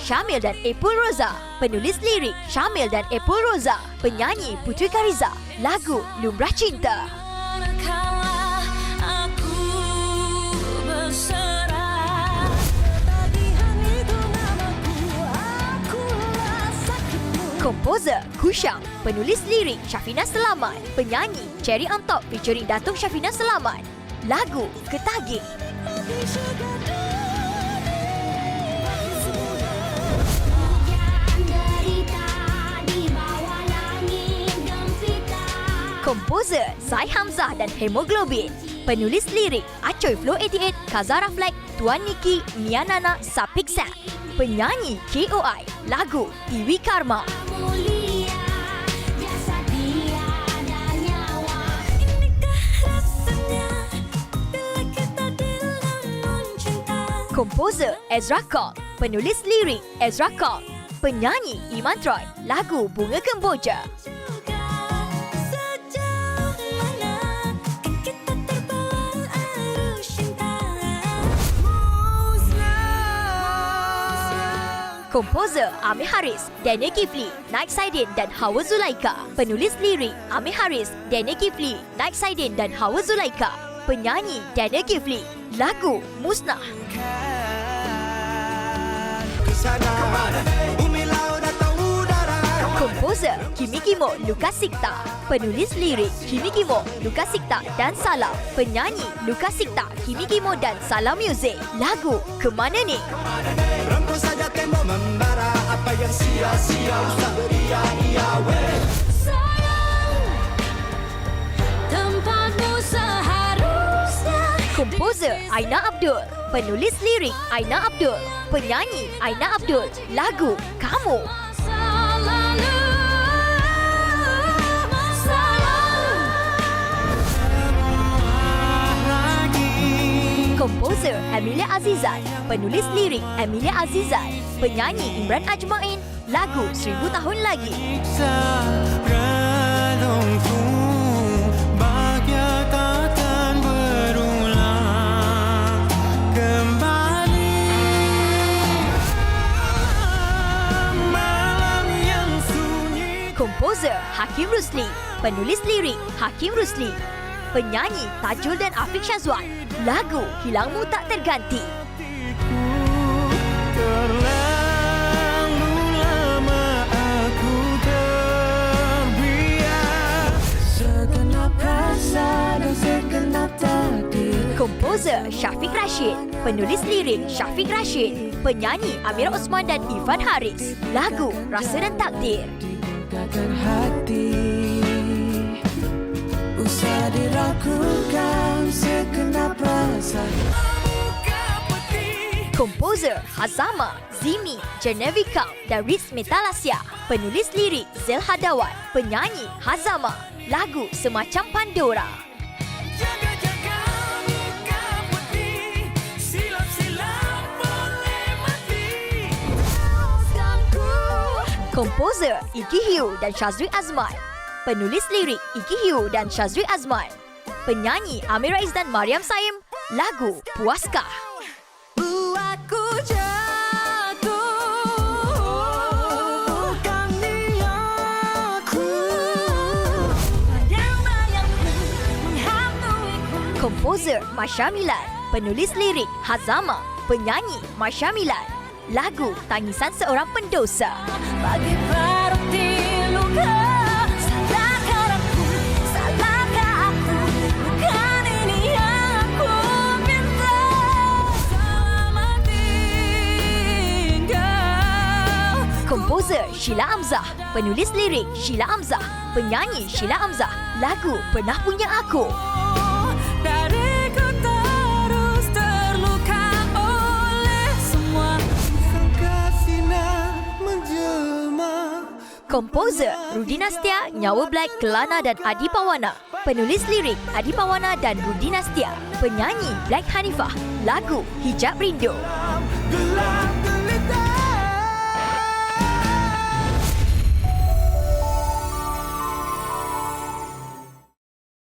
Syamil dan Epul Roza. Penulis lirik Syamil dan Epul Roza. Penyanyi Putri Kariza. Lagu Lumrah Cinta. Komposer Kusyang. Penulis lirik Syafina Selamat. Penyanyi Cherry on Top featuring Datuk Syafina Selamat. Lagu Ketagih. Komposer Zai Hamzah dan Hemoglobin. Penulis lirik Acoy Flow 88, Kazara Flag, Tuan Niki, Mia Nana, Sapik Sap. Penyanyi KOI. Lagu Iwi Karma. Komposer Ezra Kong. Penulis lirik Ezra Kong. Penyanyi Iman Troy. Lagu Bunga Kemboja. Komposer Amir Haris, Daniel Kifli, Naik Saidin dan Hawa Zulaika. Penulis lirik Amir Haris, Daniel Kifli, Naik Saidin dan Hawa Zulaika. Penyanyi Daniel Kifli. Lagu Musnah. Komposer Kimi Kimo, Lukas Sikta. Penulis lirik Kimi Kimo, Lukas Sikta dan Salam. Penyanyi Lukas Sikta, Kimi Kimo dan Salam Music. Lagu Kemana Ni. Rembus saja tembok membara, apa yang sia-sia usah beria-ia weh. Sayang, tempatmu seharusnya. Komposer Aina Abdul. Penulis lirik Aina Abdul. Penyanyi Aina Abdul. Lagu Kamu. Komposer Emilia Azizan. Penulis lirik Emilia Azizan. Penyanyi Imran Ajmain. Lagu 1000 Tahun Lagi. Komposer Hakim Rusli. Penulis lirik Hakim Rusli. Penyanyi Tajul dan Afiq Syazwan. Lagu Hilangmu Tak Terganti. Terlalu lama aku terbiar, segenap rasa dan segenap takdir. Komposer Syafiq Rashid. Penulis lirik Syafiq Rashid. Penyanyi Amira Osman dan Irfan Haris. Lagu Rasa dan Takdir. Digunakan hati, usah diragukan segenap rasa. Komposer Hazama, Zimi, Genevica dan Ritz Metalasia. Penulis lirik Zel Hadawan. Penyanyi Hazama. Lagu Semacam Pandora. Komposer Iki Hiu dan Shazri Azman. Penulis lirik Iki Hiu dan Shazri Azman. Penyanyi Amir Rais dan Mariam Saim. Lagu Puaskah. Buatku jatuh, Bukan niatku. bayang-bayangku menghantuiku. Komposer Masya Milan. Penulis lirik Hazama. Penyanyi Masya Milan. Lagu Tangisan Seorang Pendosa. Bagi berarti luka, salahkah aku, bukan ini yang aku minta. Selamat tinggal. Komposer Sheila Amzah. Penulis lirik Sheila Amzah. Penyanyi Sheila Amzah. Lagu Pernah Punya Aku. Dariku terus terluka oleh semua. Sangka sinar menjelma. Komposer Rudi Nastia, Nyawa Black, Kelana dan Adi Pawana. Penulis lirik Adi Pawana dan Rudi Nastia. Penyanyi Black Hanifah. Lagu Hijab Rindu. Gelap